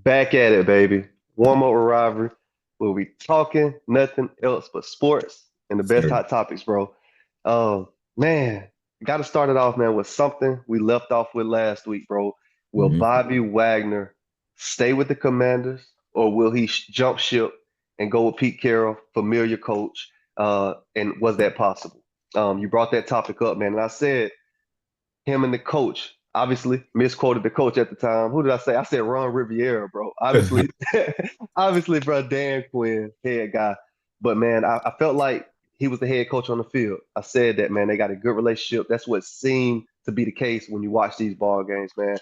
Back at it, baby. Warm up rivalry. We'll be talking nothing else but sports and the best Sir. hot topics, bro. Man, got to start it off, man, with something we left off with last week, bro. Will Mhm. Bobby Wagner stay with the Commanders, or will he jump ship and go with Pete Carroll, familiar coach? And was that possible? You brought that topic up, man, and I said him and the coach. Obviously, misquoted the coach at the time. Who did I say? I said Ron Riviera, bro. Obviously, obviously, bro, Dan Quinn, head guy. But man, I felt like he was the head coach on the field. I said that, man. They got a good relationship. That's what seemed to be the case when you watch these ball games, man.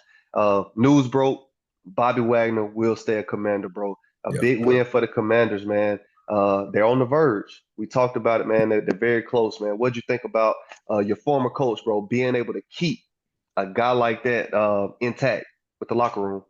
News broke. Bobby Wagner will stay a Commander, bro. A Yeah. big win for the Commanders, man. They're on the verge. We talked about it, man. They're very close, man. What'd you think about your former coach, bro, being able to keep a guy like that intact with the locker room?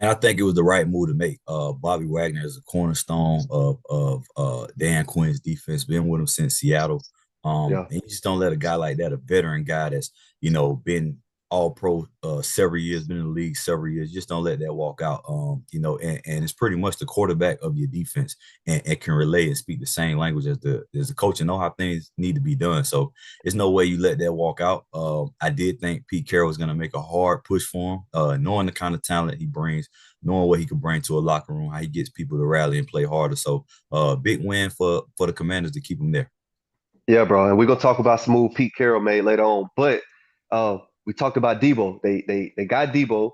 And I think it was the right move to make. Bobby Wagner is a cornerstone of Dan Quinn's defense. Been with him since Seattle. Yeah, And you just don't let a guy like that, a veteran guy that's been all pro several years, been in the league several years. Just don't let that walk out. And it's pretty much the quarterback of your defense and can relay and speak the same language as the coach and know how things need to be done. So there's no way you let that walk out. I did think Pete Carroll was going to make a hard push for him, knowing the kind of talent he brings, knowing what he could bring to a locker room, how he gets people to rally and play harder. So, big win for the Commanders to keep him there. yeah, bro. And we're gonna talk about some move Pete Carroll made later on. But we talked about Debo. They got Debo.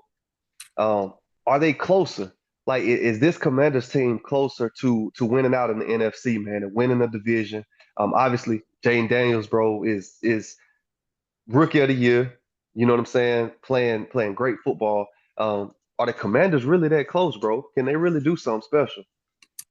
Um, are they closer? Like, is this Commanders team closer to winning out in the NFC, man, and winning the division? Obviously, Jane Daniels, bro, is rookie of the year. You know what I'm saying? Playing great football. Are the Commanders really that close, bro? Can they really do something special?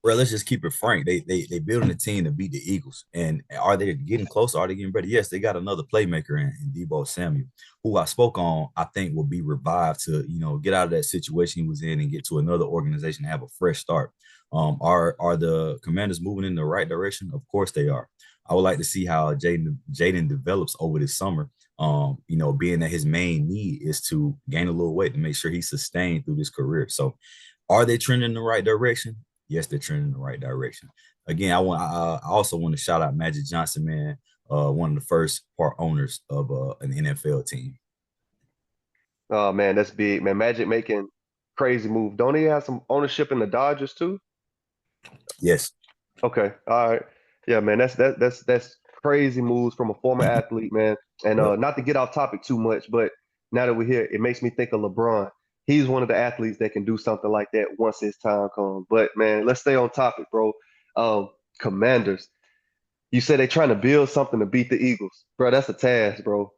Well, let's just keep it frank. They building a team to beat the Eagles, and are they getting closer? Are they getting better? Yes, they got another playmaker in Debo Samuel, who I spoke on. I think will be revived to get out of that situation he was in and get to another organization and have a fresh start. Are the Commanders moving in the right direction? Of course they are. I would like to see how Jaden develops over this summer. Being that his main need is to gain a little weight to make sure he's sustained through this career. So, are they trending in the right direction? Yes, they're trending in the right direction. Again, I also want to shout out Magic Johnson, man, one of the first part owners of an NFL team. Oh man, that's big, man. Magic making crazy move. Don't he have some ownership in the Dodgers too? Yes. Okay, all right. Yeah, man, that's crazy moves from a former athlete, man. And Yep. not to get off topic too much, but now that we're here, it makes me think of LeBron. He's one of the athletes that can do something like that once his time comes. But man, let's stay on topic, bro. Commanders. You said they're trying to build something to beat the Eagles, bro. That's a task, bro.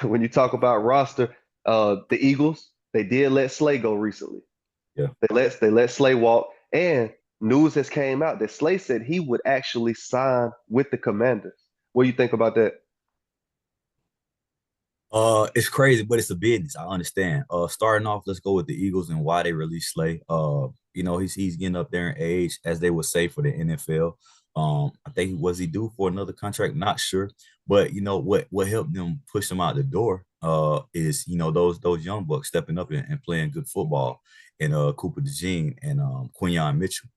When you talk about roster, the Eagles, they did let Slay go recently. Yeah. They let Slay walk, and news has came out that Slay said he would actually sign with the Commanders. What do you think about that? It's crazy, but it's a business. I understand. Starting off, let's go with the Eagles and why they released Slay. He's getting up there in age, as they would say for the NFL. I think was he due for another contract? Not sure, but what helped them push him out the door is those young bucks stepping up and playing good football, and Cooper DeJean and Quinyon Mitchell.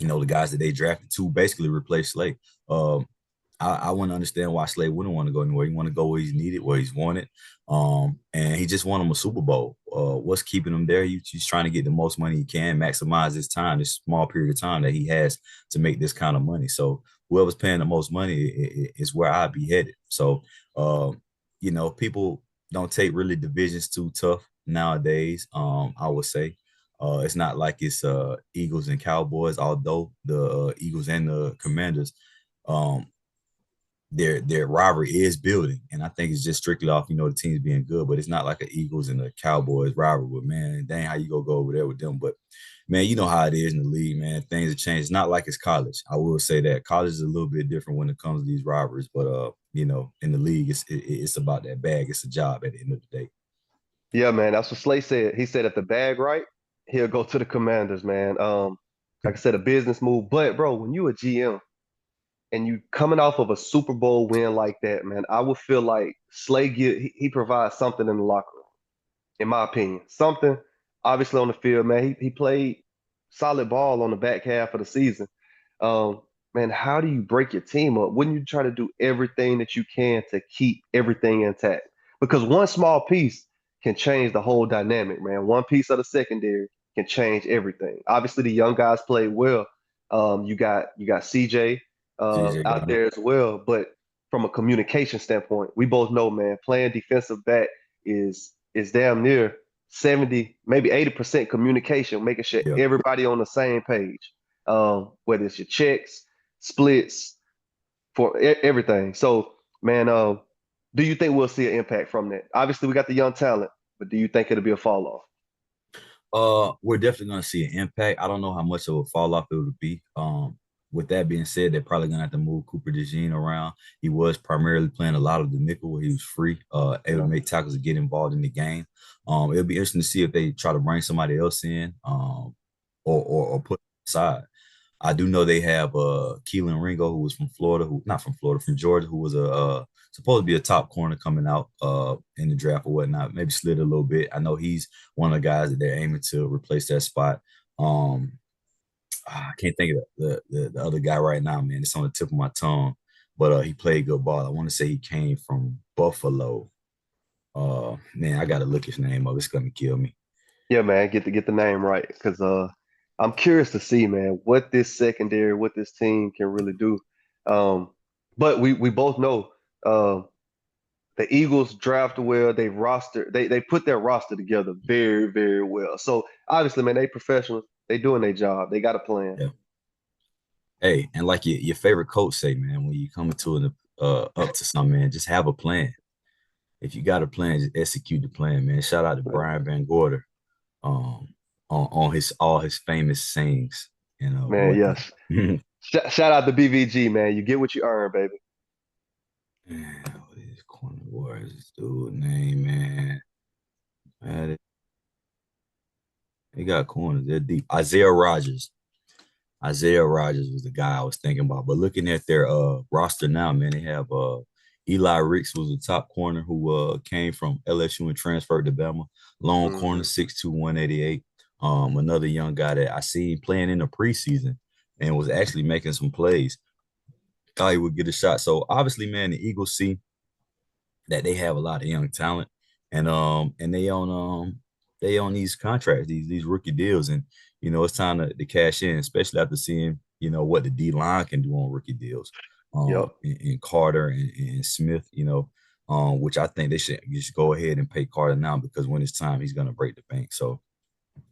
The guys that they drafted to basically replace Slay. Um, I want to understand why Slade wouldn't want to go anywhere. He want to go where he's needed, where he's wanted. And he just won him a Super Bowl. What's keeping him there? He's trying to get the most money he can, maximize his time, this small period of time that he has to make this kind of money. So whoever's paying the most money is where I'd be headed. So, people don't take really divisions too tough nowadays. I would say. It's not like it's Eagles and Cowboys, although the Eagles and the Commanders um, their rivalry is building, and I think it's just strictly off the teams being good. But it's not like an Eagles and the Cowboys rivalry. But man, dang, how you go over there with them? But man, you know how it is in the league, man. Things have changed. It's not like it's college. I will say that college is a little bit different when it comes to these rivalries. But in the league, it's about that bag. It's a job at the end of the day. Yeah, man, that's what Slay said. He said if the bag right, he'll go to the Commanders, man. Like I said, a business move. But bro, when you a GM and you coming off of a Super Bowl win like that, man, I would feel like Slay he provides something in the locker room, in my opinion. Something obviously on the field, man, he played solid ball on the back half of the season. Um, man, how do you break your team up? Wouldn't you try to do everything that you can to keep everything intact? Because one small piece can change the whole dynamic, man. One piece of the secondary can change everything. Obviously, the young guys played well. You got CJ CJ out got him. there as well, but from a communication standpoint, we both know, man, playing defensive back is damn near 70, maybe 80% communication, making sure Yeah. everybody on the same page. Whether it's your checks, splits, for everything. So, man, do you think we'll see an impact from that? Obviously, we got the young talent, but do you think it'll be a fall off? We're definitely gonna see an impact. I don't know how much of a fall off it would be. With that being said, they're probably gonna have to move Cooper DeJean around. He was primarily playing a lot of the nickel where he was free, able Yeah, to make tackles and get involved in the game. It'll be interesting to see if they try to bring somebody else in, or put aside. I do know they have Keelan Ringo, who was from Florida, who not from Florida, from Georgia, who was a supposed to be a top corner coming out in the draft or whatnot. Maybe slid a little bit. I know he's one of the guys that they're aiming to replace that spot. Um, I can't think of the other guy right now, man. It's on the tip of my tongue, but he played good ball. I want to say he came from Buffalo. Man, I gotta look his name up. It's gonna kill me. yeah, man, get the name right because I'm curious to see, man, what this secondary, what this team can really do. Um, but we both know uh, the Eagles draft well. They put their roster together very well. So obviously, man, they professionals. They doing their job. They got a plan. Yeah. Hey, and like your favorite coach say, man, when you come into an up to something, man, just have a plan. If you got a plan, just execute the plan, man. Shout out to Brian Van Gorder, um, on his all his famous sayings and Man, whatnot. yes. Shout out to BVG, man. You get what you earn, baby. Man, what is corner wars? This dude name, man. Man, they got corners. They're deep. Isaiah Rogers. Isaiah Rogers was the guy I was thinking about. But looking at their roster now, man, they have Eli Ricks was the top corner who came from LSU and transferred to Bama. Long corner, Hmm. 6'2", 188. Another young guy that I seen playing in the preseason and was actually making some plays. Thought he would get a shot. So obviously, man, the Eagles see that they have a lot of young talent, and they on these contracts, these rookie deals, and it's time to cash in, especially after seeing what the D line can do on rookie deals, Yep. and Carter and Smith, which I think they should just go ahead and pay Carter now because when it's time, he's gonna break the bank. So,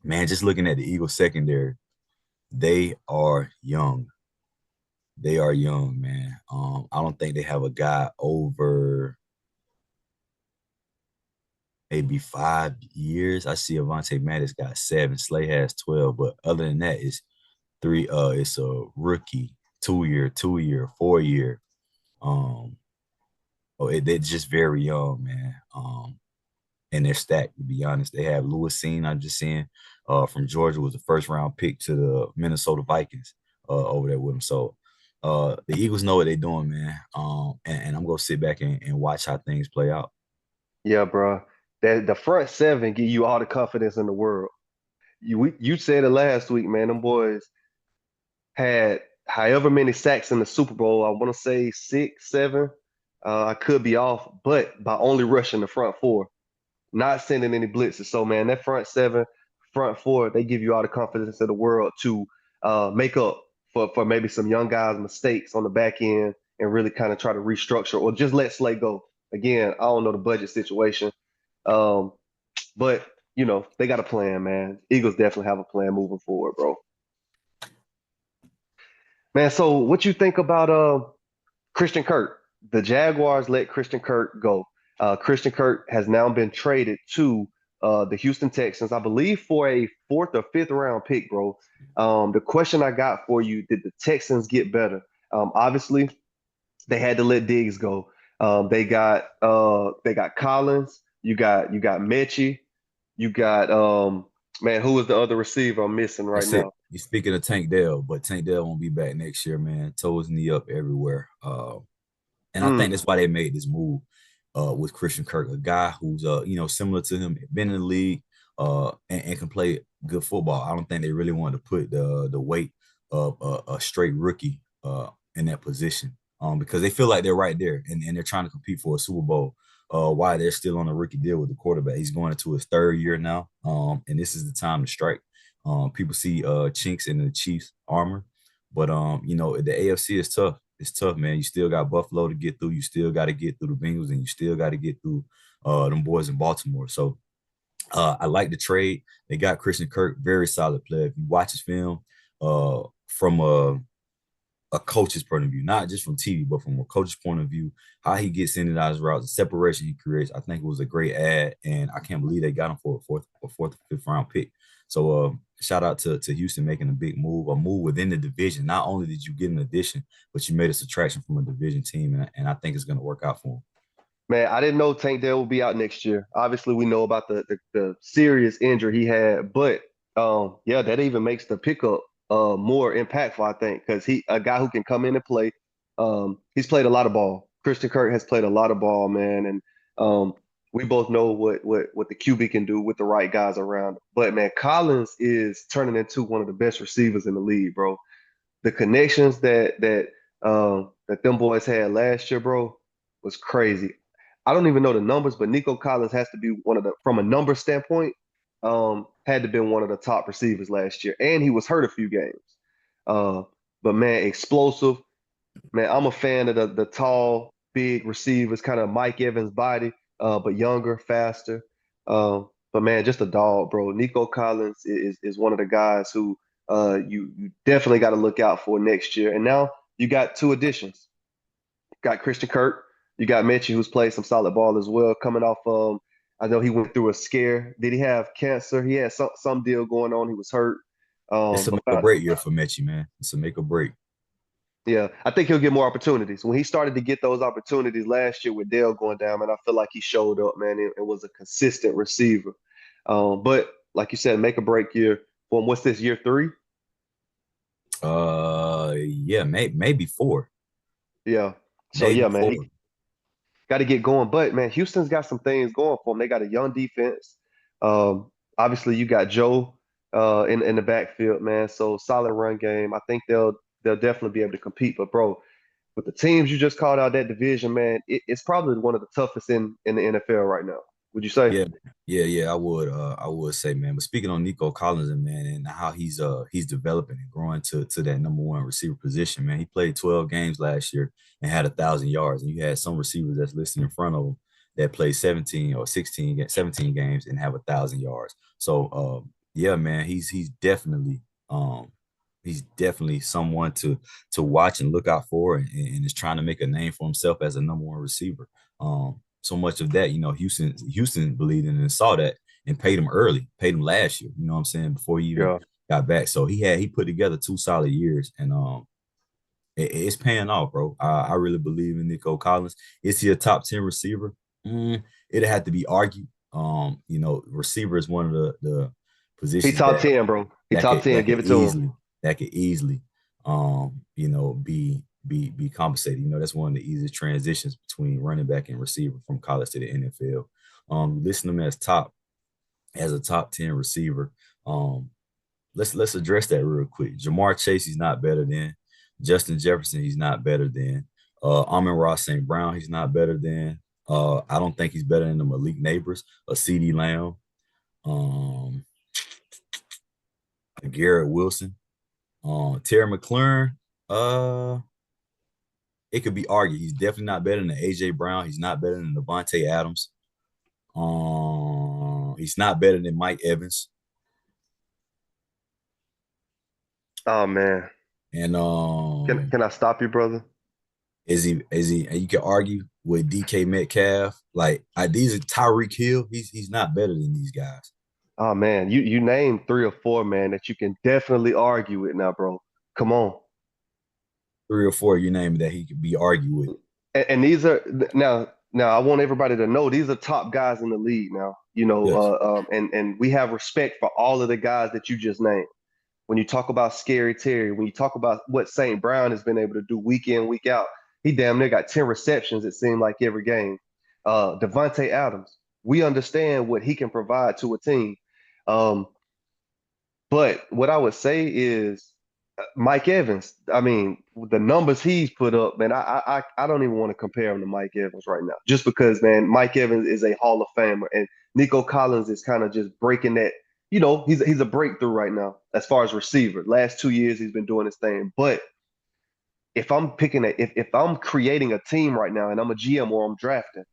man, just looking at the Eagles secondary, they are young. They are young, man. I don't think they have a guy over maybe 5 years. I see Avante Maddox got 7, Slay has 12, but other than that, it's three. It's a rookie, 2 year, 2 year, 4 year. Um, they're just very young, man. And they're stacked. To be honest, they have Lewis Seen. I'm just saying, from Georgia was a first round pick to the Minnesota Vikings, over there with him. So, the Eagles know what they're doing, man. And I'm gonna sit back and watch how things play out. Yeah, bro. That the front seven give you all the confidence in the world. You said it last week, man. Them boys had however many sacks in the Super Bowl. I want to say 6, 7. I could be off, but by only rushing the front four, not sending any blitzes. So, man, that front seven, front four, they give you all the confidence in the world to make up for maybe some young guys' mistakes on the back end and really kind of try to restructure or just let Slay go. Again, I don't know the budget situation, um, but they got a plan, man. Eagles definitely have a plan moving forward, bro. Man, so what you think about Christian Kirk? The Jaguars let Christian Kirk go. Christian Kirk has now been traded to the Houston Texans, I believe, for a fourth or fifth round pick, bro. The question I got for you: did the Texans get better? Obviously, they had to let Diggs go. They got Collins. You got Mechie. You got man, who was the other receiver I'm missing right That's it. now? You're speaking of Tank Dell, but Tank Dell won't be back next year, man. Toes knee up everywhere. And I think Mm, that's why they made this move with Christian Kirk, a guy who's similar to him, been in the league, and can play good football. I don't think they really wanted to put the weight of a straight rookie in that position because they feel like they're right there and they're trying to compete for a Super Bowl. Why they're still on a rookie deal with the quarterback. He's going into his third year now, and this is the time to strike. People see chinks in the Chiefs' armor, but the AFC is tough. It's tough, man. You still got Buffalo to get through. You still got to get through the Bengals, and you still got to get through them boys in Baltimore. So I like the trade. They got Christian Kirk, very solid player. If you watch his film from a coach's point of view, not just from TV, but from a coach's point of view, how he gets in and out of his routes, the separation he creates, I think it was a great ad, and I can't believe they got him for a fourth, fifth round pick. So shout out to Houston making a move within the division. Not only did you get an addition, but you made a subtraction from a division team, and I think it's going to work out for him. Man, I didn't know Tank Dell would be out next year. Obviously, we know about the serious injury he had, but yeah, that even makes the pickup more impactful, I think, because he a guy who can come in and play. He's played a lot of ball. Christian Kirk has played a lot of ball, man, and we both know what the QB can do with the right guys around. But man, Collins is turning into one of the best receivers in the league, bro. The connections that them boys had last year, bro, was crazy. I don't even know the numbers, but Nico Collins has to be one of the from a number standpoint, had to been one of the top receivers last year, and he was hurt a few games. Uh, but man, explosive. Man, I'm a fan of the tall, big receivers, kind of Mike Evans body, but younger, faster. But man, just a dog, bro. Nico Collins is one of the guys who you definitely got to look out for next year. And now you got two additions. Got Christian Kirk. You got Mitchie, who's played some solid ball as well, coming off. I know he went through a scare. Did he have cancer? He had some deal going on. He was hurt. It's a But make or break year for Mechie, man. It's a make or break. yeah, I think he'll get more opportunities. When he started to get those opportunities last year with Dale going down, man, I feel like he showed up, man, and was a consistent receiver. But like you said, make a break year for him. What's this, year three? Yeah, maybe four, Yeah. So maybe yeah, man, four. he got to get going. But man, Houston's got some things going for them. They got a young defense. Obviously, you got Joe in the backfield, man. So solid run game. I think they'll definitely be able to compete. But bro, with the teams you just called out that division, man, it's probably one of the toughest in the NFL right now. Would you say? Yeah, yeah. I would say, man. But speaking on Nico Collins and man, and how he's developing and growing to that number one receiver position, man. He played 12 games last year and had 1,000 yards, and you had some receivers that's listed in front of him that played 17 or 17 games and have 1,000 yards. So, yeah, man, he's definitely someone to watch and look out for, and is trying to make a name for himself as a number one receiver. So much of that, Houston believed in and saw that and paid him early, paid him last year, you know what I'm saying, before he even Yeah. got back. So he put together 2 solid years, and it's paying off, bro. I really believe in Nico Collins. Is he a top 10 receiver? It'd have to be argued. Receiver is one of the He positions top 10, bro. He that top could 10. that Give could it to him. easily that could easily be compensated. That's one of the easiest transitions between running back and receiver from college to the NFL. Listen to him as a top 10 receiver. Let's address that real quick. Jamar Chase, he's not better than. Justin Jefferson, he's not better than. Amon-Ra St. Brown, he's not better than. I don't think he's better than the Malik Neighbors, a CD Lamb, um, Garrett Wilson. Terry McLaurin, uh, it could be argued. He's definitely not better than AJ Brown. He's not better than Devante Adams. He's not better than Mike Evans. Oh man. And Can I stop you, brother? is he? And you can argue with DK Metcalf. Like these are Tyreek Hill. He's not better than these guys. Oh man, you named three or four, man, that you can definitely argue with now, bro. Come on. 3 or 4 you name that he could be argued with. And these are now I want everybody to know these are top guys in the league now. Yes. And we have respect for all of the guys that you just named. When you talk about Scary Terry, when you talk about what St. Brown has been able to do week in, week out, he damn near got 10 receptions, it seemed like every game. Devante Adams, we understand what he can provide to a team. Um, but what I would say is Mike Evans. I mean, the numbers he's put up, man. I don't even want to compare him to Mike Evans right now, just because, man, Mike Evans is a Hall of Famer, and Nico Collins is kind of just breaking that. He's a breakthrough right now as far as receiver. Last 2 years he's been doing his thing. But if I'm creating a team right now and I'm a GM or I'm drafting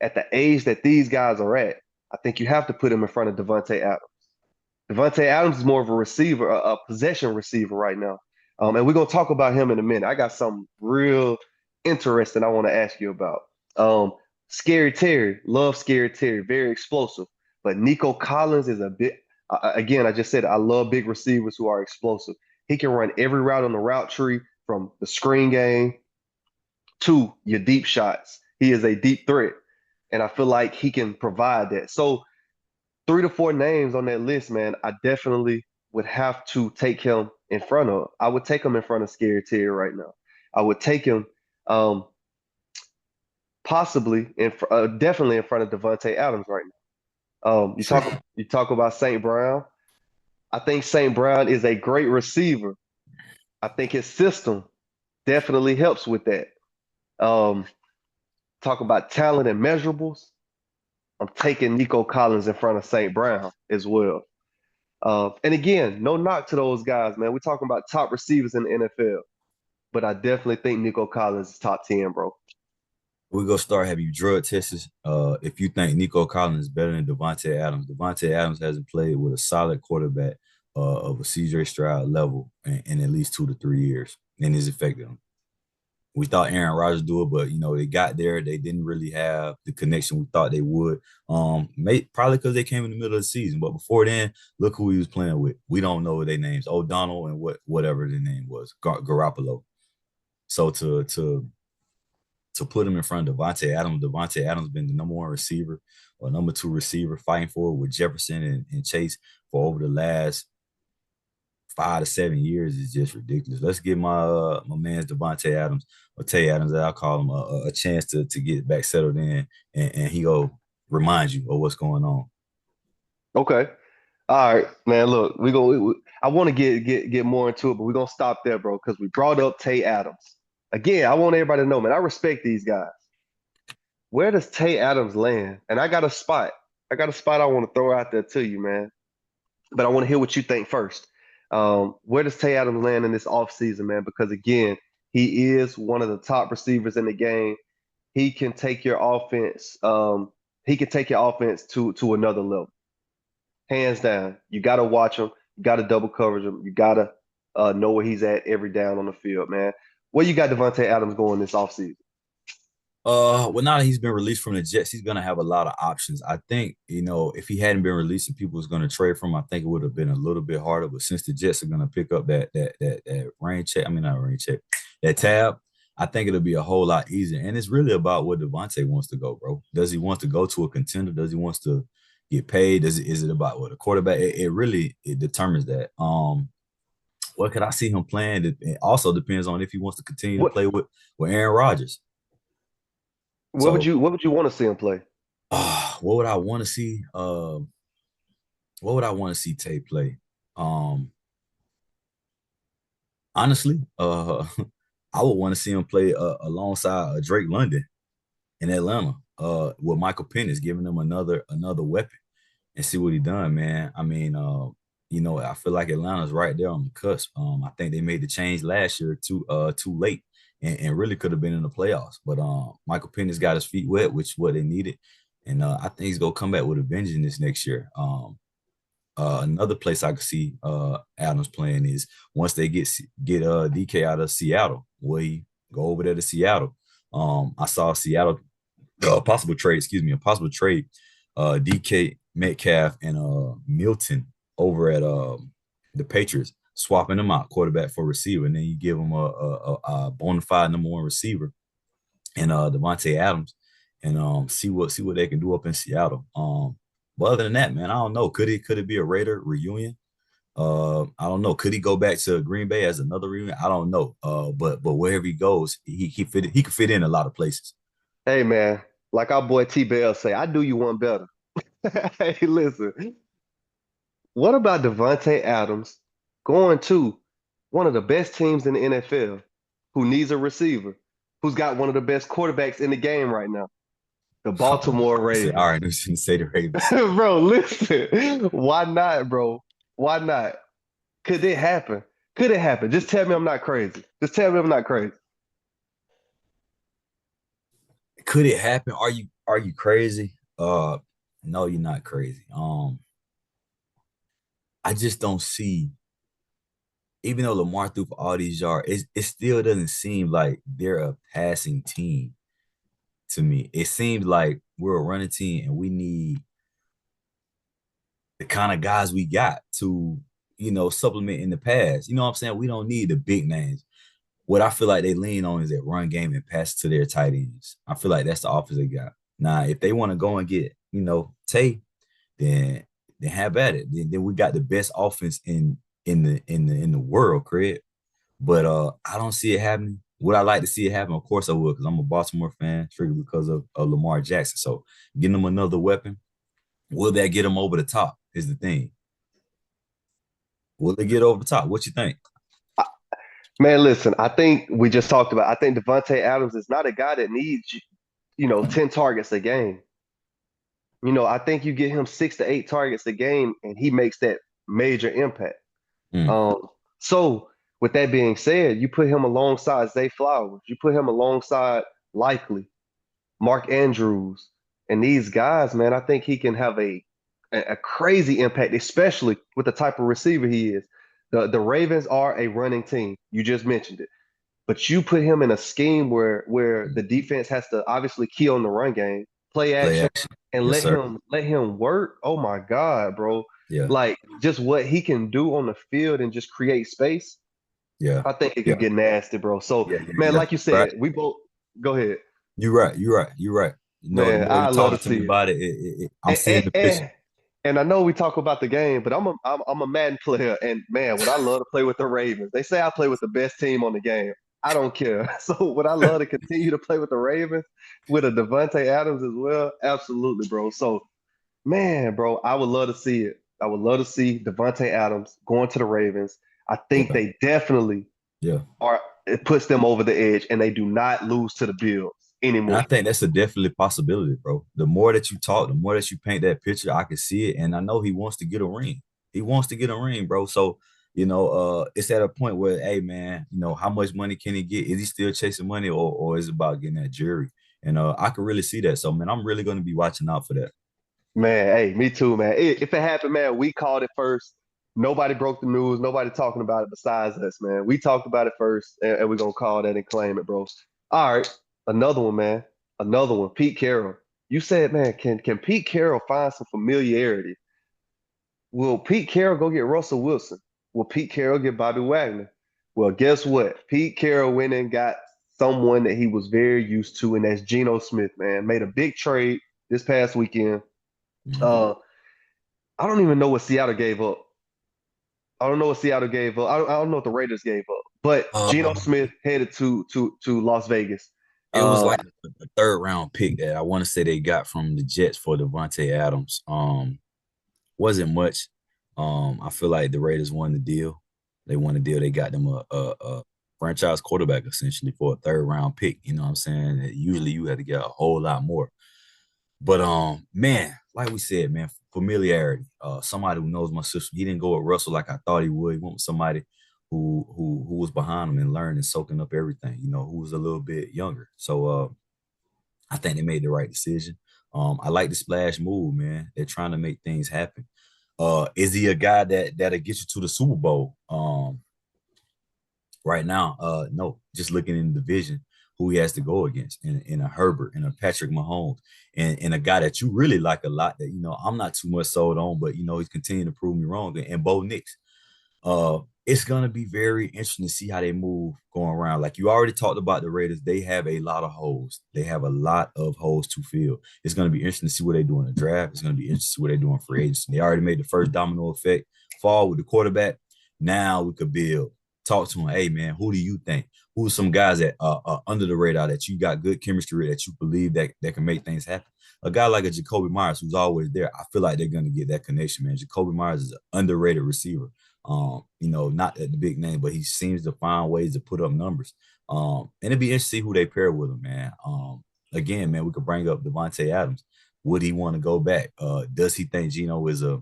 at the age that these guys are at, I think you have to put him in front of Devante Adams. Devante Adams is more of a receiver, a possession receiver right now. And we're gonna talk about him in a minute. I got something real interesting I want to ask you about. Um, Scary Terry, love Scary Terry, very explosive. But Nico Collins is a bit. Again, I just said I love big receivers who are explosive. He can run every route on the route tree from the screen game to your deep shots. He is a deep threat, and I feel like he can provide that. So 3 to 4 names on that list, man, I definitely would have to take him in front of. I would take him in front of Scary Terry right now. I would take him um, definitely in front of Devontae Adams right now. You talk about St. Brown. I think St. Brown is a great receiver. I think his system definitely helps with that. Um, talk about talent and measurables. I'm taking Nico Collins in front of St. Brown as well. And again, no knock to those guys, man. We're talking about top receivers in the NFL, but I definitely think Nico Collins is top 10, bro. We're gonna start having you drug tests. If you think Nico Collins is better than Devante Adams hasn't played with a solid quarterback of a CJ Stroud level in at least 2 to 3 years, and it's affected him. We thought Aaron Rodgers do it, but they got there. They didn't really have the connection we thought they would. Probably because they came in the middle of the season. But before then, look who he was playing with. We don't know their names. O'Donnell and whatever their name was, Garoppolo. So to put him in front of Devante Adams been the number one receiver or number two receiver fighting for it with Jefferson and Chase for over the last 5 to 7 years is just ridiculous. Let's give my man's Devontae Adams or Tay Adams, that I call him, a chance to get back settled in, and he go remind you of what's going on. Okay. All right, man. Look, I want to get more into it, but we're gonna stop there, bro, because we brought up Tay Adams. Again, I want everybody to know, man, I respect these guys. Where does Tay Adams land? And I got a spot. I got a spot I want to throw out there to you, man. But I want to hear what you think first. Where does Tay Adams land in this offseason, man? Because again, he is one of the top receivers in the game. He can take your offense. He can take your offense to another level, hands down. You got to watch him. You got to double coverage him. You got to know where he's at every down on the field, man. Where you got Devontae Adams going this offseason? Well, now that he's been released from the Jets, he's gonna have a lot of options. I think, if he hadn't been released and people was gonna trade from him, I think it would have been a little bit harder. But since the Jets are gonna pick up that rain check, I mean not rain check, that tab, I think it'll be a whole lot easier. And it's really about what Devontae wants to go, bro. Does he want to go to a contender? Does he wants to get paid? Is it about what a quarterback? It really determines that. What could I see him playing? It also depends on if he wants to continue to What play with Aaron Rodgers. what would So you want to see him play? what would I want to see? What would I want to see Tay play? Um, Honestly, I would want to see him play alongside Drake London in Atlanta. With Michael Penix giving them another weapon and see what he done, man. I mean, I feel like Atlanta's right there on the cusp. I think they made the change last year too late and really could have been in the playoffs. But Michael Penix got his feet wet, which is what they needed. And I think he's gonna come back with a vengeance this next year. Another place I could see Adams playing is once they get DK out of Seattle, where he go over there to Seattle. I saw Seattle a possible trade, DK Metcalf and Milton over at the Patriots, swapping them out quarterback for receiver, and then you give them a bona fide number one receiver and Devontae Adams, and see what they can do up in Seattle. But other than that, man, I don't know. Could it be a Raider reunion? I don't know. Could he go back to Green Bay as another reunion? I don't know. But wherever he goes, he could fit in a lot of places. Hey, man, like our boy T Bell say, I do you one better. Hey, listen. What about Devante Adams going to one of the best teams in the NFL, who needs a receiver, who's got one of the best quarterbacks in the game right now, the Baltimore I said, Ravens? all right, I was going to say the Ravens. Bro, listen. Why not, bro? Why not? Could it happen? Could it happen? Just tell me I'm not crazy. Just tell me I'm not crazy. Could it happen? Are you crazy? No, you're not crazy. I just don't see, even though Lamar threw for all these yards, it still doesn't seem like they're a passing team to me. It seems like we're a running team and we need the kind of guys we got to, supplement in the pass. You know what I'm saying? We don't need the big names. What I feel like they lean on is that run game and pass to their tight ends. I feel like that's the offense they got. Now, if they want to go and get, Tay, then have at it. Then we got the best offense in the world, Craig. But I don't see it happening. Would I like to see it happen? Of course I would, because I'm a Baltimore fan, strictly because of Lamar Jackson. So getting them another weapon, will that get them over the top? Is the thing. Will they get over the top? What you think? Man, listen, I think we just talked about, I think Devontae Adams is not a guy that needs, 10 targets a game. I think you get him 6 to 8 targets a game and he makes that major impact. Mm, So with that being said, you put him alongside Zay Flowers, you put him alongside Likely, Mark Andrews, and these guys, man, I think he can have a crazy impact, especially with the type of receiver he is. The Ravens are a running team. You just mentioned it. But you put him in a scheme where the defense has to obviously key on the run game, play play action, action. and Yes, sir. let him work. Oh my God, bro. Yeah. Like just what he can do on the field and just create space. Yeah. I think it could Yeah. get nasty, bro. So, Yeah. Yeah. man, Yeah. like you Right. said, we both go ahead. You're right. You're right. You're right. The Man, more you I love to talking to me see it. about it, I'm And, seeing and, the picture. and, and I know we talk about the game, but I'm a Madden player, and man, would I love to play with the Ravens. They say I play with the best team on the game. I don't care. So would I love to continue to play with the Ravens with a Devontae Adams as well? Absolutely, bro. So man, bro, I would love to see it. I would love to see Devontae Adams going to the Ravens. I think Yeah. they definitely Yeah. are. It puts them over the edge, and they do not lose to the Bills And I anymore. think that's a definitely possibility, bro. The more that you talk, the more that you paint that picture, I can see it. And I know he wants to get a ring. He wants to get a ring, bro. So, it's at a point where, hey, man, how much money can he get? Is he still chasing money or is it about getting that jury? And I can really see that. So, man, I'm really going to be watching out for that. Man, hey, me too, man. If it happened, man, we called it first. Nobody broke the news. Nobody talking about it besides us, man. We talked about it first, and we're gonna call that and claim it, bro. All right, another one, man. Another one. Pete Carroll. You said, man, can Pete Carroll find some familiarity? Will Pete Carroll go get Russell Wilson? Will Pete Carroll get Bobby Wagner? Well, guess what? Pete Carroll went and got someone that he was very used to, and that's Geno Smith, man. Made a big trade this past weekend. Mhm. Uh, I don't even know what Seattle gave up. I don't know what Seattle gave up. I don't know what the Raiders gave up. But Geno Uh, Smith headed to Las Vegas. it was Uh, like a third round pick that I want to say they got from the Jets for Devontae Adams. Wasn't much. I feel like the Raiders won the deal. They won the deal. They got them a franchise quarterback essentially for a third round pick. You know what I'm saying? Usually you had to get a whole lot more. But man, like we said, man, familiarity. Somebody who knows my system. He didn't go with Russell like I thought he would. He went with somebody who was behind him and learned and soaking up everything. Who was a little bit younger. So I think they made the right decision. I like the splash move, man. They're trying to make things happen. Is he a guy that'll get you to the Super Bowl? Right now, no. Just looking in the division, who he has to go against, in a Herbert, in a Patrick Mahomes, and a guy that you really like a lot. That I'm not too much sold on, but he's continuing to prove me wrong. And Bo Nix. It's gonna be very interesting to see how they move going around. Like you already talked about the Raiders, they have a lot of holes. They have a lot of holes to fill. It's gonna be interesting to see what they do in the draft. It's gonna be interesting to see what they do in free agency. They already made the first domino effect fall with the quarterback. Now we could build. Talk to him. Hey man, who do you think? who are some guys that are under the radar that you got good chemistry that you believe that can make things happen. A guy like a Jacoby Myers who's always there, I feel like they're gonna get that connection, man. Jacoby Myers is an underrated receiver. Not at the big name, but he seems to find ways to put up numbers. And it'd be interesting to see who they pair with him, man. Again, man, we could bring up Devante Adams. Would he want to go back? Does he think Geno is a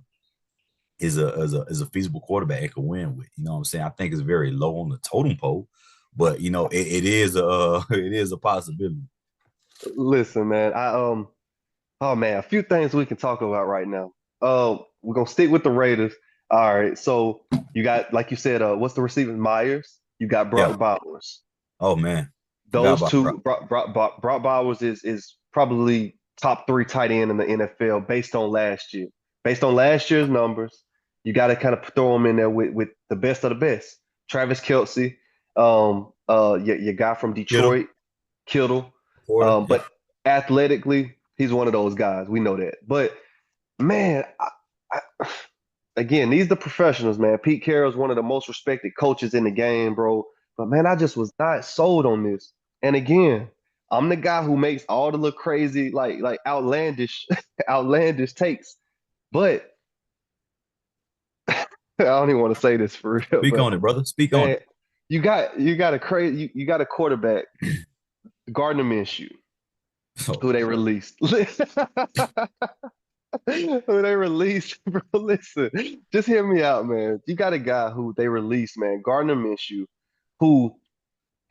feasible quarterback and can win with? You know what I'm saying? I think it's very low on the totem pole, but it is a it is a possibility. Listen, man, oh man, a few things we can talk about right now. We're gonna stick with the Raiders. All right, so you got, like you said, what's the receiver? Myers. You got Yeah. Brock Bowers. Oh man, forgot Those about Brock. two, Brock Bowers is probably top three tight end in the NFL based on last year. Based on last year's numbers, you got to kind of throw him in there with the best of the best. Travis Kelce, your guy from Kittle, Detroit, Kittle. Porter. Yeah. But athletically, he's one of those guys. We know that. But man, again, these are the professionals, man. Pete Carroll's one of the most respected coaches in the game, bro. But man, I just was not sold on this. And again, I'm the guy who makes all the little crazy, like outlandish, outlandish takes. But I don't even want to say this for real. Speak But on it, brother. Speak on man, it. you got a crazy you got a quarterback, Gardner Minshew, Oh, who they released. Who they released, bro. Listen, just hear me out, man. You got a guy who they released, man, Gardner Minshew, who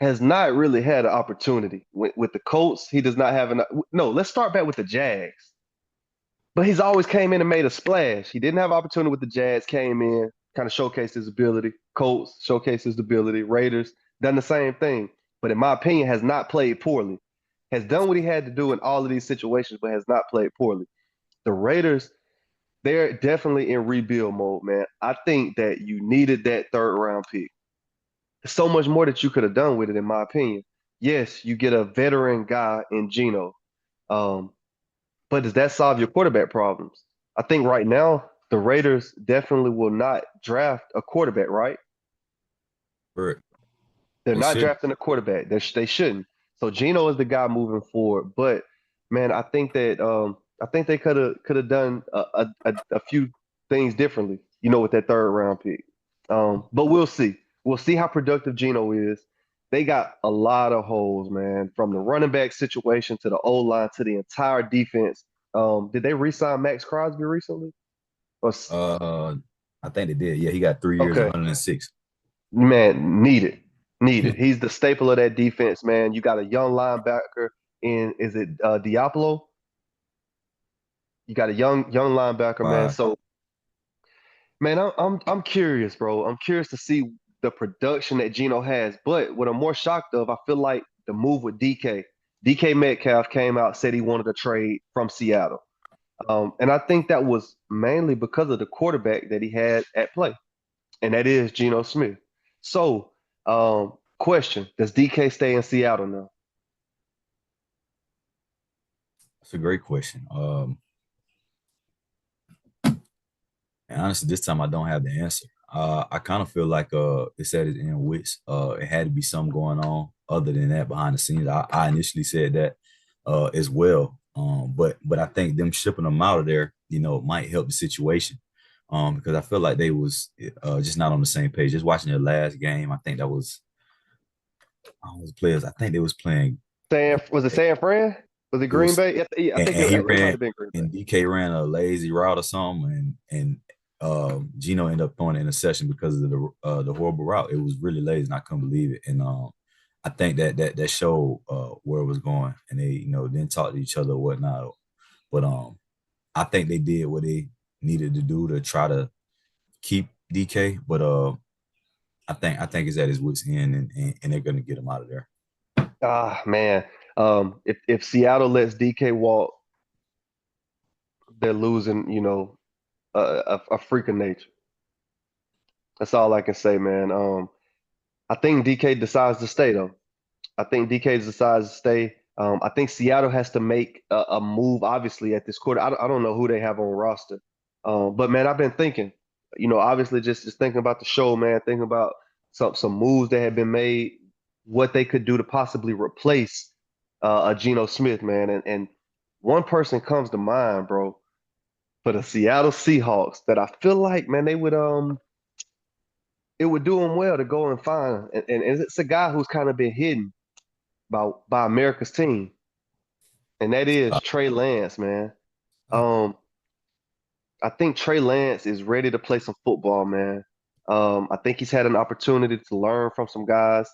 has not really had an opportunity with the Colts. He does not have an. No, let's start back with the Jags. But he's always came in and made a splash. He didn't have opportunity with the Jags. Came in, kind of showcased his ability. Colts showcased his ability. Raiders done the same thing. But in my opinion, has not played poorly. Has done what he had to do in all of these situations, but has not played poorly. The Raiders, they're definitely in rebuild mode, man. I think that you needed that third round pick. There's so much more that you could have done with it, in my opinion. Yes, you get a veteran guy in Geno, um, but does that solve your quarterback problems? I think right now the Raiders definitely will not draft a quarterback, right? correct. They're They not should. drafting a quarterback. They shouldn't. So Geno is the guy moving forward. But man, I think they could have done a few things differently, with that third round pick. But we'll see. We'll see how productive Geno is. They got a lot of holes, man, from the running back situation to the O line to the entire defense. Did they re-sign Max Crosby recently? Uh, I think they did. Yeah, he got 3 years, Okay. 106. Man, needed, needed. He's the staple of that defense, man. You got a young linebacker in, is it Diablo? You got a young linebacker, man. Wow. So, man, I'm curious, bro. I'm curious to see the production that Geno has. But what I'm more shocked of, I feel like the move with DK. DK Metcalf came out, said he wanted a trade from Seattle. And I think that was mainly because of the quarterback that he had at play, and that is Geno Smith. So, question: does DK stay in Seattle now? That's a great question. And honestly, this time I don't have the answer. I kind of feel like it said it in which it had to be something going on other than that behind the scenes. I initially said that as well. But I think them shipping them out of there, might help the situation. Because I feel like they was just not on the same page. Just watching their last game, I think that was the players. I think they was playing Was it San Fran? Was it it Green was Bay? Yeah, I think and he it might ran have been Green Bay. and DK ran a lazy route or something, and Gino ended up throwing an interception because of the horrible route. It was really lazy, and I couldn't believe it. And I think that showed where it was going, and they didn't talk to each other or whatnot. But I think they did what they needed to do to try to keep DK. But I think it's at his wits end, and they're gonna get him out of there. Ah, man. If Seattle lets DK walk, they're losing, a freak of nature. That's all I can say, man. I think DK decides to stay though. I think DK decides to stay. I think Seattle has to make a move, obviously, at this quarter. I don't know who they have on roster. But man, I've been thinking, obviously just thinking about the show, man, thinking about some moves that have been made. what they could do to possibly replace a Geno Smith, man. And one person comes to mind, bro, for the Seattle Seahawks that I feel like, man, they would it would do them well to go and find, and it's a guy who's kind of been hidden by America's team, and that is Uh, Trey Lance, man. Um, I think Trey Lance is ready to play some football, man. I think he's had an opportunity to learn from some guys,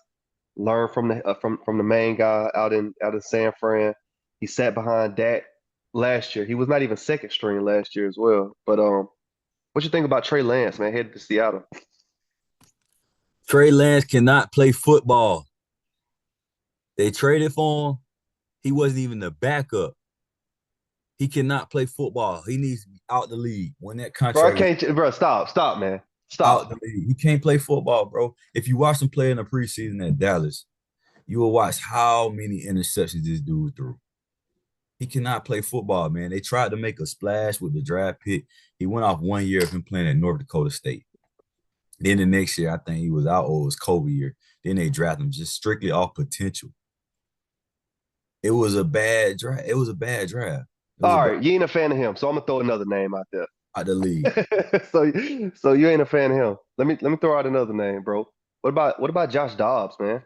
learn from the main guy out in San Fran. He sat behind Dak last year. He was not even second string last year as well. But what you think about Trey Lance, man, headed to Seattle? Trey Lance cannot play football. They traded for him. He wasn't even the backup. He cannot play football. He needs to be out the league. When that Bro, I contract is can't, bro. Stop, man. out Stop. the league, he can't play football, bro. If you watch him play in the preseason at Dallas, you will watch how many interceptions this dude threw. He cannot play football, man. They tried to make a splash with the draft pick. He went off 1 year of him playing at North Dakota State. Then the next year, I think he was out, or it was Kobe year. Then they drafted him just strictly off potential. It was a bad draft. It was a bad draft. It was a All bad right, you ain't a fan of him, so I'm gonna throw another name out there. out the league. So, so you ain't a fan of him. Let me throw out another name, bro. What about Josh Dobbs, man?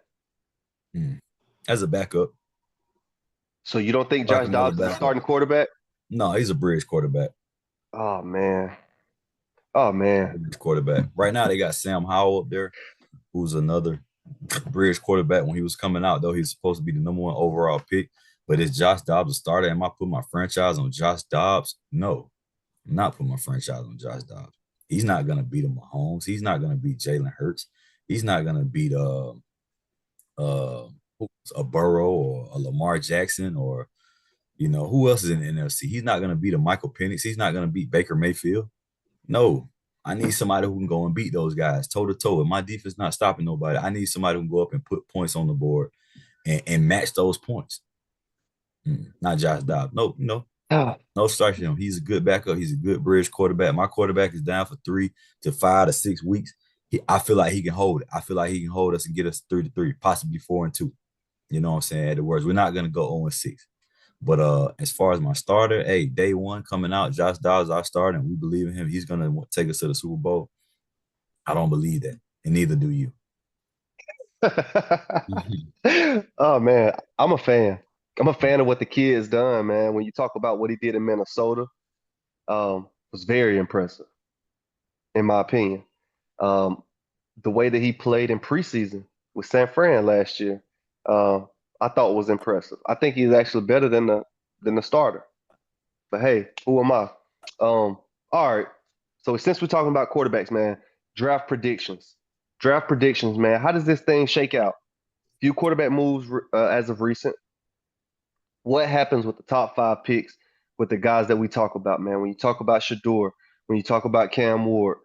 Mm. As a backup, So you don't think like Josh another Dobbs is a backup. starting quarterback? No, he's a bridge quarterback. Oh man. Oh man. Bridge quarterback. Right now, they got Sam Howell up there, who's another bridge quarterback. When he was coming out, though, he's supposed to be the number one overall pick. But is Josh Dobbs a starter? Am I putting my franchise on Josh Dobbs? No, I'm not putting my franchise on Josh Dobbs. He's not gonna beat a Mahomes. He's not gonna beat Jalen Hurts. He's not gonna beat uh a Burrow or a Lamar Jackson or who else is in the NFC. He's not gonna beat a Michael Penix. He's not gonna beat Baker Mayfield. No, I need somebody who can go and beat those guys toe to toe. If my defense not stopping nobody, I need somebody who can go up and put points on the board and match those points. Not Josh Dobbs. No, no, Ah, no starting him. He's a good backup. He's a good bridge quarterback. My quarterback is down for 3 to 5 to 6 weeks. I feel like he can hold it. I feel like he can hold us and get us 3-3, possibly 4-2. You know what I'm saying? In other words, we're not gonna go 0-6. But as far as my starter, hey, day one coming out, Josh Dobbs our starter, and we believe in him. He's gonna take us to the Super Bowl. I don't believe that, and neither do you. oh man, I'm a fan. I'm a fan of what the kid's done, man. When you talk about what he did in Minnesota, was very impressive, in my opinion. Um, the way that he played in preseason with San Fran last year, uh, I thought was impressive. I think he's actually better than the starter. But hey, who am I? All right. So since we're talking about quarterbacks, man, draft predictions. Draft predictions, man. How does this thing shake out? Few quarterback moves as of recent. What happens with the top five picks with the guys that we talk about, man? When you talk about Shador, when you talk about Cam Ward,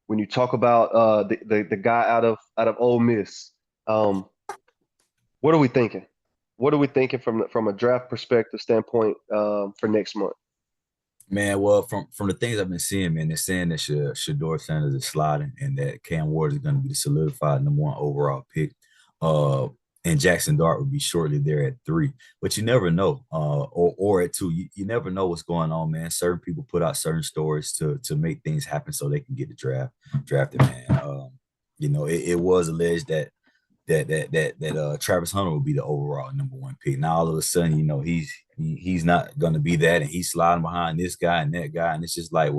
when you talk about the guy out of Ole Miss, um, what are we thinking? What are we thinking from a draft perspective standpoint for next month? Man, well, from the things I've been seeing, man, they're saying that Shador Sanders is sliding and that Cam Ward is going to be the solidified number one overall pick. Uh, and Jackson Dart would be shortly there at 3. But you never know. Or at 2. You never know what's going on, man. Certain people put out certain stories to make things happen so they can get the drafted, man. It was alleged that Travis Hunter will be the overall number one pick. Now all of a sudden, he's not gonna be that, and he's sliding behind this guy and that guy, and it's just like,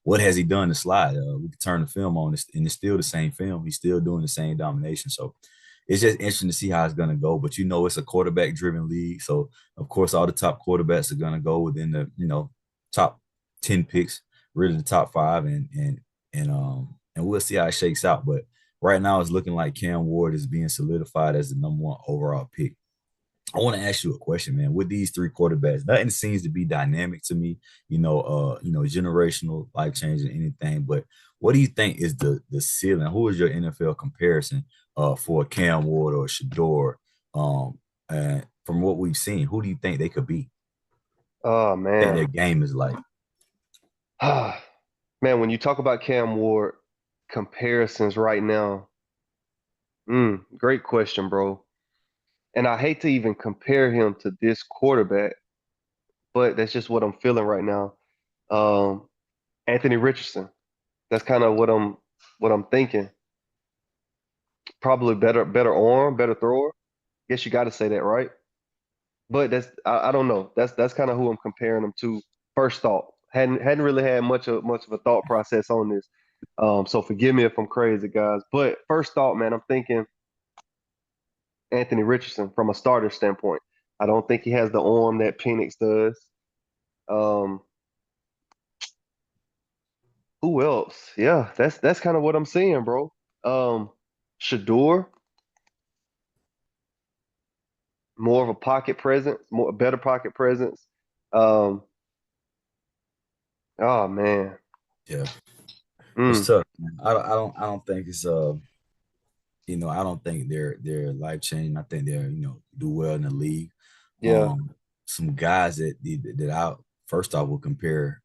what has he done to slide? We can turn the film on, and it's still the same film. He's still doing the same domination. So it's just interesting to see how it's gonna go. But it's a quarterback-driven league, so of course all the top quarterbacks are gonna go within the top 10 picks, really the top 5, and we'll see how it shakes out. But right now, it's looking like Cam Ward is being solidified as the number one overall pick. I want to ask you a question, man. With these 3 quarterbacks, nothing seems to be dynamic to me. Generational, life changing, anything. But what do you think is the ceiling? Who is your NFL comparison for Cam Ward or Shador? And from what we've seen, who do you think they could be? Oh Think man. their game is like? Man, when you talk about Cam Ward comparisons right now, great question, bro. and I hate to even compare him to this quarterback, but that's just what I'm feeling right now. Um, Anthony Richardson. That's kind of what I'm thinking. Probably better arm, better thrower. Guess you got to say that, right? But I don't know. That's kind of who I'm comparing him to. First thought. Hadn't really had much of a thought process on this. So forgive me if I'm crazy, guys. But first thought, man, I'm thinking Anthony Richardson from a starter standpoint. I don't think he has the arm that Penix does. Um, who else? Yeah, that's kind of what I'm seeing, bro. Shador, more of a pocket presence, more better pocket presence. Um, oh man. Yeah, it's Mm, tough. Man. I don't think it's I don't think they're life changing. I think they're do well in the league. yeah. Um, some guys that I first off will compare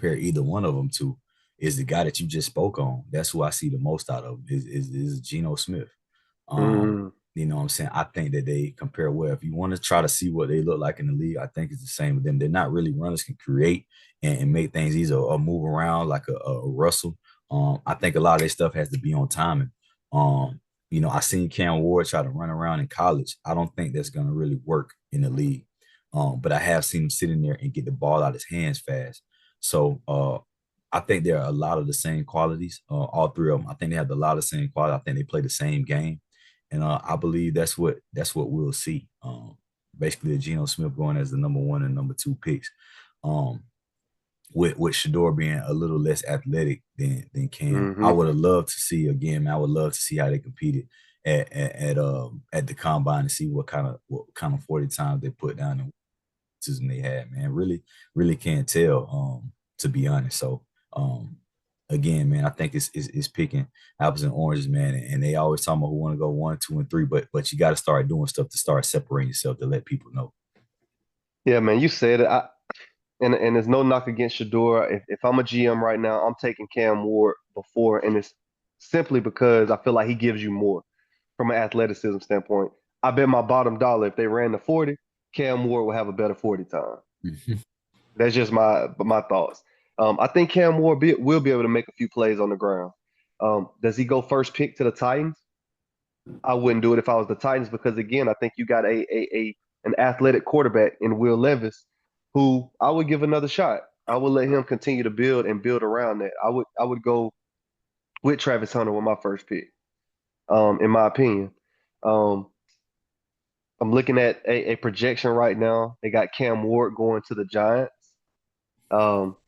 either one of them to is the guy that you just spoke on. That's who I see the most out of is Geno Smith. Um, Mm, you know what I'm saying? I think that they compare well. If you want to try to see what they look like in the league, I think it's the same with them. They're not really runners can create and make things easier or move around like a Russell. I think a lot of their stuff has to be on timing. Um, I seen Cam Ward try to run around in college. I don't think that's gonna really work in the league. But I have seen him sit in there and get the ball out of his hands fast. So I think there are a lot of the same qualities, all three of them. I think they have a lot of the same quality. I think they play the same game. And I believe that's what we'll see. Basically, Geno Smith going as the number one and number two picks. Um, with Shador being a little less athletic than Cam. I hmm. would have loved to see again. Man, I would love to see how they competed at the combine and see what kind of 40 times they put down and season they had. Man, really can't tell. To be honest, so um, again, man, I think it's picking apples and oranges, man. And they always talk about who want to go 1, 2, and 3, but you got to start doing stuff to start separating yourself to let people know. Yeah, man, you said it. And there's no knock against Shador. If I'm a GM right now, I'm taking Cam Ward before, and it's simply because I feel like he gives you more from an athleticism standpoint. I bet my bottom dollar if they ran the 40, Cam Ward will have a better 40 time. That's just my thoughts. I think Cam Ward will be able to make a few plays on the ground. Does he go first pick to the Titans? I wouldn't do it if I was the Titans because again, I think you got a an athletic quarterback in Will Levis who I would give another shot. I would let him continue to build and build around that. I would go with Travis Hunter with my first pick, in my opinion. Um, I'm looking at a projection right now. They got Cam Ward going to the Giants, um,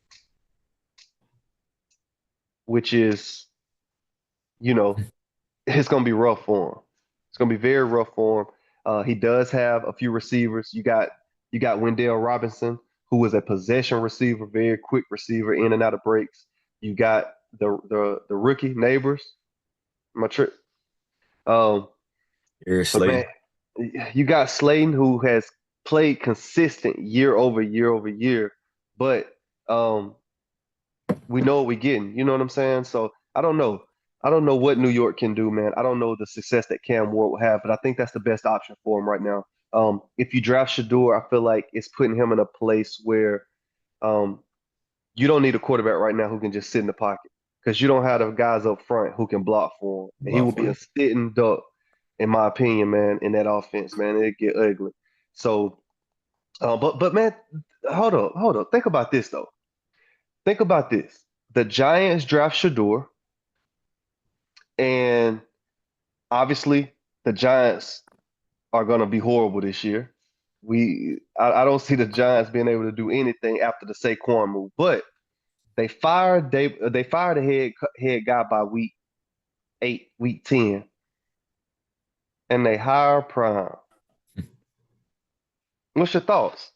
which is, you know, it's going to be rough for him. It's going to be very rough for him. He does have a few receivers. You got Wendell Robinson, who was a possession receiver, very quick receiver, in and out of breaks. You got the rookie neighbors. My trip. Um, Eric but man, Slayton. you got Slayton, who has played consistent year over year over year, but um, we know what we're getting. You know what I'm saying? So I don't know. I don't know what New York can do, man. I don't know the success that Cam Ward will have, but I think that's the best option for him right now. If you draft Shador, I feel like it's putting him in a place where um, you don't need a quarterback right now who can just sit in the pocket because you don't have the guys up front who can block for him. And he will be a sitting duck, in my opinion, man, in that offense, man. It get ugly. So, but man, hold up. Think about this though. Think about this. The Giants draft Shador, and obviously the Giants are going to be horrible this year. I don't see the Giants being able to do anything after the Saquon move, but they fired the head guy by week 8, week 10, and they hire Prime. What's your thoughts?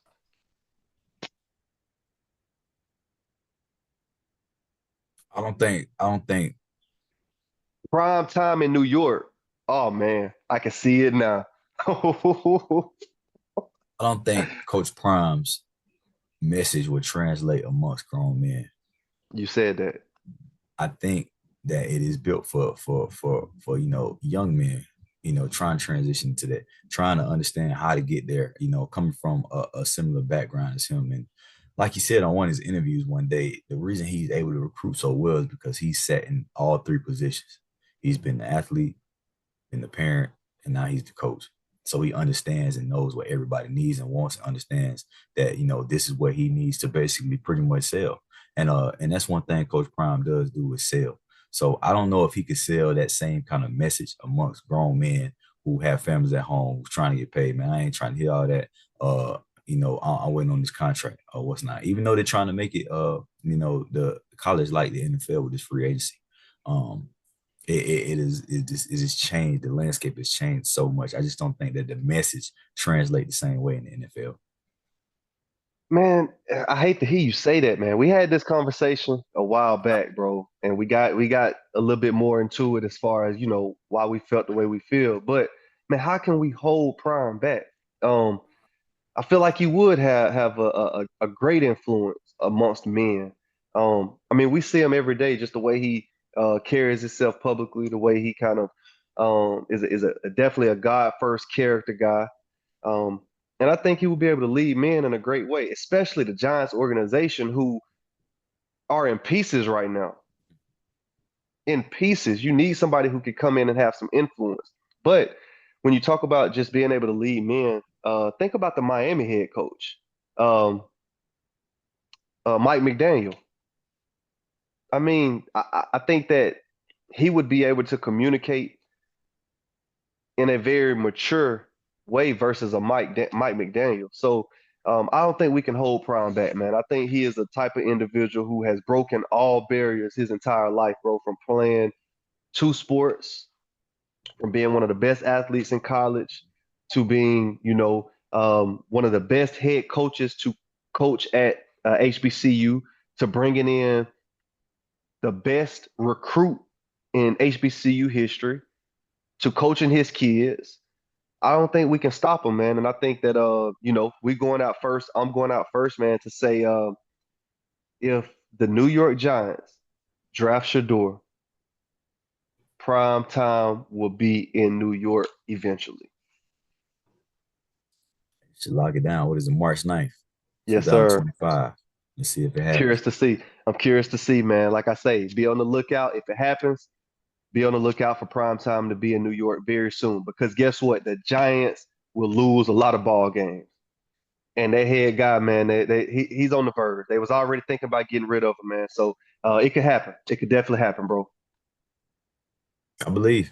I don't think Prime time in New York. Oh man, I can see it now. I don't think Coach Prime's message would translate amongst grown men. You said that. I think that it is built for young men. trying to transition to that, trying to understand how to get there, coming from a similar background as him. And like he said on one of his interviews one day, the reason he's able to recruit so well is because he's sat in all three positions. He's been the athlete, been the parent, and now he's the coach. So he understands and knows what everybody needs and wants, and understands that, this is what he needs to basically pretty much sell. And that's one thing Coach Prime does do is sell. So I don't know if he could sell that same kind of message amongst grown men who have families at home who's trying to get paid. Man, I ain't trying to hear all that. I'm waiting on this contract or what's not. Even though they're trying to make it, the college like the NFL with this free agency. Um, it is changed. The landscape has changed so much. I just don't think that the message translates the same way in the NFL. Man, I hate to hear you say that, man. We had this conversation a while back, bro, and we got a little bit more into it as far as, why we felt the way we feel. But man, how can we hold Prime back? Um, I feel like he would have a great influence amongst men. I mean, we see him every day, just the way he carries himself publicly, the way he kind of is definitely a God first character guy. Um, and I think he will be able to lead men in a great way, especially the Giants organization who are in pieces right now. In pieces, you need somebody who can come in and have some influence. But when you talk about just being able to lead men, think about the Miami head coach, um, Mike McDaniel. I mean, I think that he would be able to communicate in a very mature way versus a Mike McDaniel. So I don't think we can hold Prime back, man. I think he is a type of individual who has broken all barriers his entire life, bro, from playing two sports, from being one of the best athletes in college to being, one of the best head coaches to coach at HBCU to bringing in the best recruit in HBCU history to coaching his kids. I don't think we can stop him, man. And I think that we going out first. I'm going out first, man, to say if the New York Giants draft Shador, prime time will be in New York eventually. Should lock it down. What is it, March 9th, Yes, sir. 2025? Let's see if it Curious happens. to see. I'm curious to see, man. Like I say, be on the lookout. If it happens, be on the lookout for prime time to be in New York very soon. Because guess what? The Giants will lose a lot of ball games. And that head guy, man, he's on the verge. They was already thinking about getting rid of him, man. So it could happen. It could definitely happen, bro. I believe.